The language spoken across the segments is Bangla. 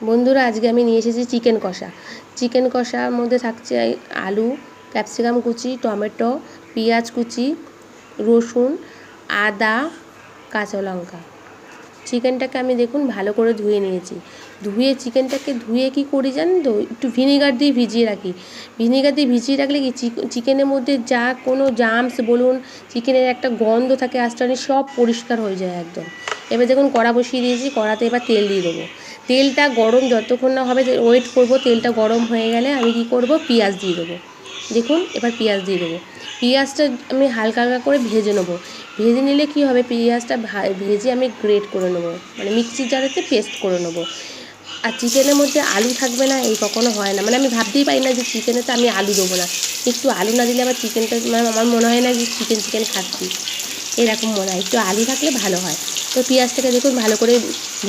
বন্ধুরা, আজকে আমি নিয়ে এসেছি চিকেন কষা। চিকেন কষার মধ্যে থাকছে আলু, ক্যাপসিকাম কুচি, টমেটো, পেঁয়াজ কুচি, রসুন, আদা, কাঁচা লঙ্কা। চিকেনটাকে আমি দেখুন ভালো করে ধুয়ে নিয়েছি। চিকেনটাকে ধুয়ে কী করি জানেন তো, একটু ভিনিগার দিয়ে ভিজিয়ে রাখি। ভিনিগার দিয়ে ভিজিয়ে রাখলে কি চিকেনের মধ্যে যা কোনো জার্মস বলুন, চিকেনের একটা গন্ধ থাকে আস্তানি, সব পরিষ্কার হয়ে যায় একদম। এবার দেখুন কড়া বসিয়ে দিয়েছি, কড়াতে এবার তেল দিয়ে দেবো। তেলটা গরম যতক্ষণ না হবে ওয়েট করব। তেলটা গরম হয়ে গেলে আমি কি করব, পেঁয়াজ দিয়ে দেবো। দেখুন এবার পেঁয়াজ দিয়ে দেবো। পেঁয়াজটা আমি হালকা হালকা করে ভেজে নেবো। ভেজে নিলে কি হবে, পেঁয়াজটা ভেজে আমি গ্রেট করে নেবো, মানে মিক্সির জারেতে পেস্ট করে নেবো। আর চিকেনের মধ্যে আলু থাকবে না এই কখনো হয় না, মানে আমি ভাবতেই পারি না যে চিকেনেতে আমি আলু দেবো না। একটু আলু না দিলে আবার চিকেনটা আমার মনে হয় না যে চিকেন খাচ্ছি, এরকম মনে হয়। একটু আলু থাকলে ভালো হয়। তো পেঁয়াজটাকে দেখুন ভালো করে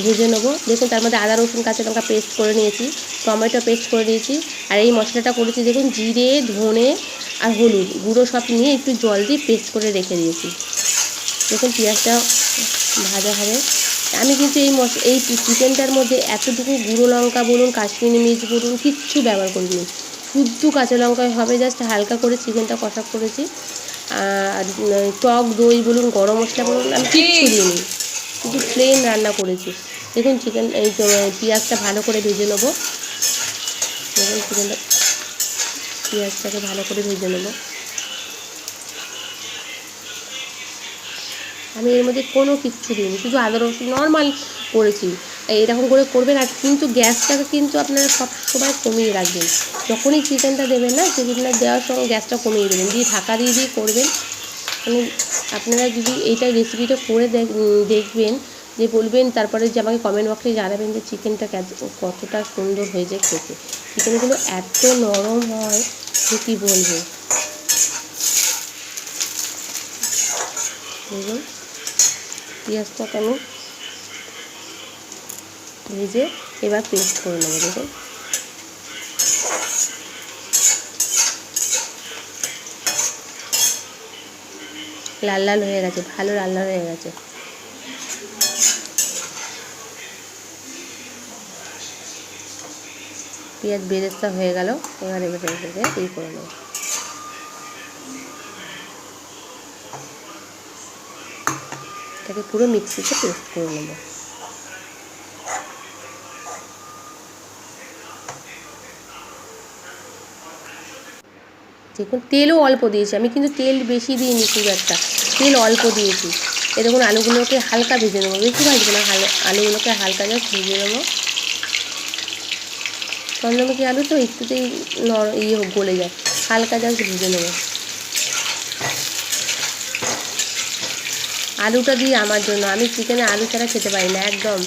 ভেজে নেবো। দেখুন তার মধ্যে আদা রসুন কাঁচা লঙ্কা পেস্ট করে নিয়েছি, টমেটো পেস্ট করে নিয়েছি, আর এই মশলাটা করেছি দেখুন জিরে, ধনে আর হলুদ গুঁড়ো সব নিয়ে একটু জল দিয়ে পেস্ট করে রেখে দিয়েছি। দেখুন পেঁয়াজটা ভাজা হবে। আমি কিন্তু এই চিকেনটার মধ্যে এতটুকু গুঁড়ো লঙ্কা বলুন, কাশ্মীরি মির্চ বলুন, কিচ্ছু ব্যবহার করিনি। শুধু কাঁচা লঙ্কায় হবে, জাস্ট হালকা করে চিকেনটা কষা করেছি। আর টক দই বলুন, গরম মশলা বলুন, আমি কিচ্ছু দিইনি, শুধু প্লেন রান্না করেছি। দেখুন পেঁয়াজটা ভালো করে ভেজে নেবো। দেখুন পেঁয়াজটাকে ভালো করে ভেজে নেবো। আমি এর মধ্যে কোনো কিচ্ছু দিইনি, শুধু আদা রসুন নর্মাল করেছি। এরকম করে করবেন। আর কিন্তু গ্যাসটাকে কিন্তু আপনারা সব সময় কমিয়ে রাখবেন। যখনই চিকেনটা দেবেন না, চিকেনটা দেওয়ার সময় গ্যাসটা কমিয়ে দেবেন, দিয়ে ঢাকা দিয়ে করবেন। মানে আপনারা যদি এইটা রেসিপিটা করে দেখবেন, যে বলবেন তারপরে যে আমাকে কমেন্ট বক্সে জানাবেন যে চিকেনটা কতটা সুন্দর হয়েছে খেতে। চিকেনগুলো এত নরম হয় যে কী বলবো। দেখুন পেঁয়াজটাকে আমি ভেজে এবার পেস্ট করে নেবো। দেখুন লাল লাল হয়ে গেছে, ভালো লাল লাল হয়ে গেছে। পেঁয়াজ বেরেস্তা হয়ে গেল। এবার এই করে নেব। এটাকে পুরো মিক্সিতে পেস্ট করে নেব। দেখুন তেলও অল্প দিয়েছি আমি, কিন্তু তেল বেশি দিইনি, খুব একটা তেল অল্প দিয়েছি। এই দেখুন আলুগুলোকে হালকা ভেজে নেবো, বেশি ভাজবো না, আলুগুলোকে হালকা জাস্ট ভেজে নেবো। চন্দ্রমুখী আলু তো একটুতেই গলে যায়, হালকা জাস্ট ভেজে নেবো। আলুটা দিই আমার জন্য, আমি চিকেনে আলু ছাড়া খেতে পারি না একদম,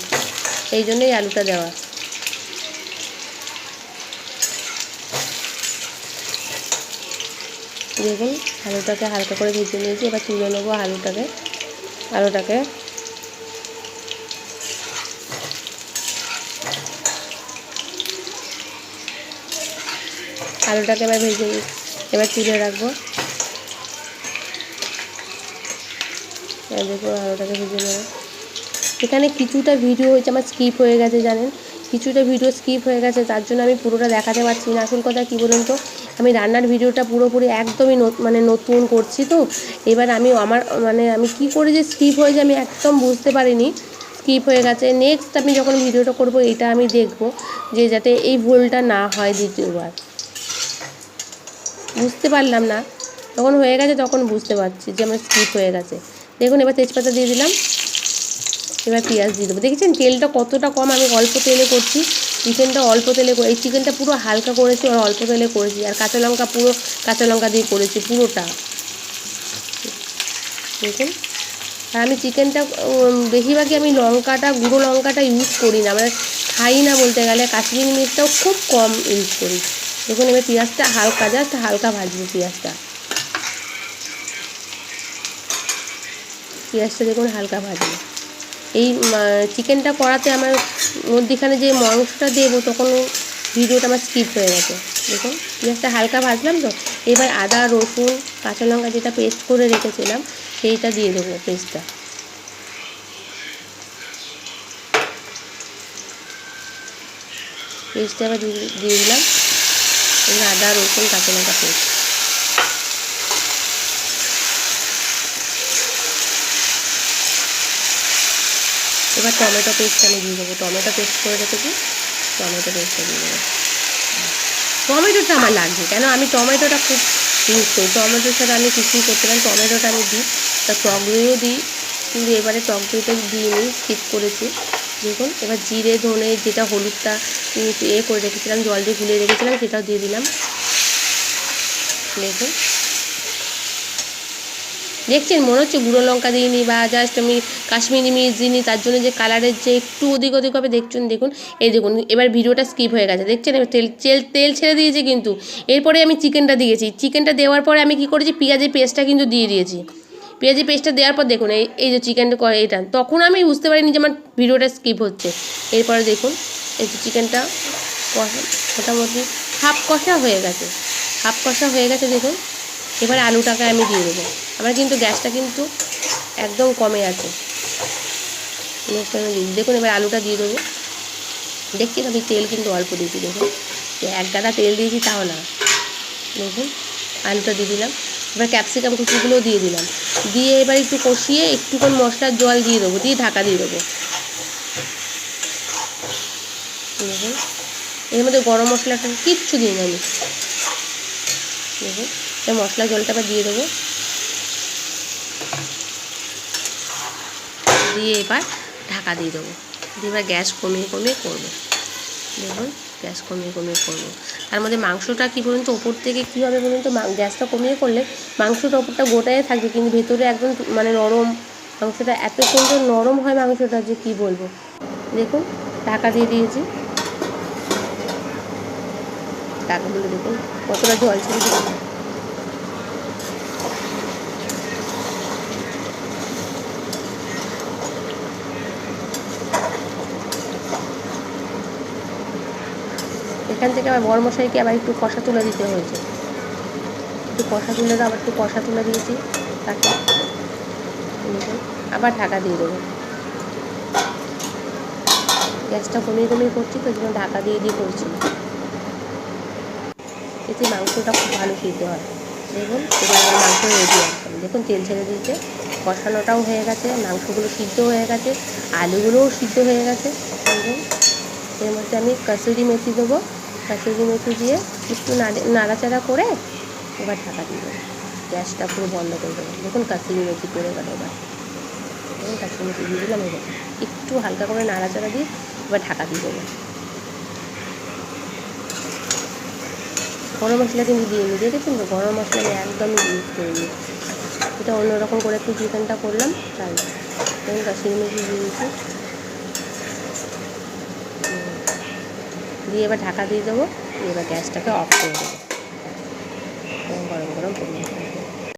এই জন্যই আলুটা দেওয়া। দেখুন আলুটাকে হালকা করে ভেজে নিয়েছি, এবার তুলে নেবো আলুটাকে। আলুটাকে এবার ভেজে এবার তুলে রাখবো। দেখুন আলুটাকে ভেজে নেবো। এখানে কিছুটা ভিডিও হয়েছে আমার স্কিপ হয়ে গেছে, জানেন, কিছুটা ভিডিও স্কিপ হয়ে গেছে, তার জন্য আমি পুরোটা দেখাতে পারছি না। আসল কথা কী বলুন তো, আমি রান্নার ভিডিওটা পুরোপুরি একদমই নতুন করছি তো। এবার আমি কী করে যে স্কিপ হয়ে যায় আমি একদম বুঝতে পারিনি, স্কিপ হয়ে গেছে। নেক্সট আমি যখন ভিডিওটা করব এটা আমি দেখব, যে যাতে এই ভুলটা না হয় দ্বিতীয়বার। বুঝতে পারলাম না, যখন হয়ে গেছে তখন বুঝতে পারছি যে আমার স্কিপ হয়ে গেছে। দেখুন এবার তেজপাতা দিয়ে দিলাম, এবার পেঁয়াজ দিয়ে দেবো। দেখেছেন তেলটা কতটা কম, আমি অল্প তেলে করছি। চিকেনটা অল্প তেলে, এই চিকেনটা পুরো হালকা করেছি আর অল্প তেলে করেছি। আর কাঁচা লঙ্কা দিয়ে করেছি পুরোটা। দেখুন, আর আমি চিকেনটা বেশিরভাগই আমি গুঁড়ো লঙ্কাটা ইউজ করি না, আমরা খাই না বলতে গেলে। কাশ্মীরি মির্চটাও খুব কম ইউজ করি। দেখুন এবার পেঁয়াজটা জাস্ট হালকা ভাজবো। পেঁয়াজটা দেখুন হালকা ভাজবো। এই চিকেনটা করাতে আমার মধ্যিখানে যে মাংসটা দেবো তখন ভিডিওটা আমার স্কিপ হয়ে গেছে। দেখুন পেঁয়াজটা হালকা ভাজলাম তো, এবার আদা রসুন কাঁচা লঙ্কা যেটা পেস্ট করে রেখেছিলাম সেইটা দিয়ে দেবো, পেস্টটা। পেস্টটা এবার দিয়ে দিলাম, এবার আদা রসুন কাঁচা লঙ্কা পেস্ট। এবার টমেটো পেস্টটা আমি দিয়ে দেবো, টমেটো পেস্ট করে রেখেছি, টমেটো পেস্টটা দিয়ে দেবো। টমেটোটা আমার লাগবে, কেন আমি টমেটোটা খুব ইউজ করি, টমেটোর সাথে আমি কিছুই করতে পারি, টমেটোটা আমি দিই। তা টক দইও দিই, কিন্তু এবারে টক দইটা দিইনি, স্কিপ করেছি। দেখুন এবার জিরে ধনে যেটা হলুদটা করে রেখেছিলাম, জল দিয়ে গুলিয়ে রেখেছিলাম, সেটাও দিয়ে দিলাম। দেখুন দেখছেন মনে হচ্ছে গুঁড়ো লঙ্কা দিইনি বা জাস্ট আমি কাশ্মীরি মির্চ দিইনি, তার জন্য যে কালারের যে একটু ওদিক ওদিক হবে দেখছেন। দেখুন এই দেখুন এবার ভিডিওটা স্কিপ হয়ে গেছে, দেখছেন এবার তেল ছেড়ে দিয়েছে, কিন্তু এরপরে আমি চিকেনটা দিয়েছি। চিকেনটা দেওয়ার পরে আমি কী করেছি, পেঁয়াজের পেস্টটা কিন্তু দিয়ে দিয়েছি। পেঁয়াজের পেস্টটা দেওয়ার পর দেখুন এই যে চিকেনটা এটা, তখন আমি বুঝতে পারিনি যে আমার ভিডিওটা স্কিপ হচ্ছে। এরপরে দেখুন এই যে চিকেনটা মোটামুটি হাফ কষা হয়ে গেছে, হাফ কষা হয়ে গেছে। দেখুন এবারে আলুটাকে আমি দিয়ে দেবো। আমার কিন্তু গ্যাসটা কিন্তু একদম কমে আছে। দেখুন এবার আলুটা দিয়ে দেবো। দেখছি আমি তেল কিন্তু অল্প দিয়েছি, দেখুন এক গাদা তেল দিয়েছি তাও না। দেখুন আলুটা দিয়ে দিলাম, এবার ক্যাপসিকাম কুচিগুলোও দিয়ে দিলাম, দিয়ে এবার একটু কষিয়ে একটুক্ষণ মশলার জল দিয়ে দেবো, দিয়ে ঢাকা দিয়ে দেবো। দেখুন এর মধ্যে গরম মশলাটা কিচ্ছু দিই না আমি। দেখুন এই মশলা জলটা আবার দিয়ে দেবো, দিয়ে এবার ঢাকা দিয়ে দেবো, দিয়ে এবার গ্যাস কমিয়ে কমিয়ে করবো। দেখুন গ্যাস কমিয়ে কমিয়ে করবো। তার মধ্যে মাংসটা কী বলুন তো, ওপর থেকে কী হবে বলুন তো, গ্যাসটা কমিয়ে করলে মাংসটা ওপরটা গোটায় থাকবে, কিন্তু ভেতরে একদম মানে নরম, মাংসটা এত সুন্দর নরম হয় মাংসটা যে কী বলবো। দেখুন ঢাকা দিয়ে দিয়েছি, ঢাকা দিয়ে দেখুন কতটা জল ছেড়ে দিয়েছি। এখান থেকে আবার বড় মশাইকে আবার একটু কষা তুলে দিতে হয়েছে, একটু কষা তুলে আবার একটু কষা তুলে দিয়েছি তাকে। আবার ঢাকা দিয়ে দেবো, গ্যাসটা কমিয়ে কমিয়ে করছি তো জন্য ঢাকা দিয়ে দিয়ে করছি, এতে মাংসটা খুব ভালো সিদ্ধ হয়। দেখুন এবার আমার মাংস রেডি একদম। দেখুন তেল ছেড়ে দিয়েছে, কষানোটাও হয়ে গেছে, মাংসগুলো সিদ্ধ হয়ে গেছে, আলুগুলোও সিদ্ধ হয়ে গেছে। দেখুন এর মধ্যে আমি কাসুরি মেথি দেবো, কাসুরি মেথি দিয়ে একটু নাড়াচাড়া করে এবার ঢাকা দিয়ে দেবো, গ্যাসটা পুরো বন্ধ করে দেবো। দেখুন কাসুরি মেথি পড়ে গেল, এবার দেখুন কাসুরি মেথি দিয়ে দিলাম, এবার একটু হালকা করে নাড়াচাড়া দিয়ে এবার ঢাকা দিয়ে দেবো। গরম মশলা কিন্তু দিয়ে নিই, দেখেছেন তো গরম মশলা আমি একদমই ইউজ করিনি, এটা অন্যরকম করে একটু চিকেনটা করলাম তাই। দেখুন কাশ্মীরি মির্চি দিয়ে দিয়েছি, দিয়ে এবার ঢাকা দিয়ে দেবো, এবার গ্যাসটাকে অফ করে দেবো, গরম গরম পরিবেশন।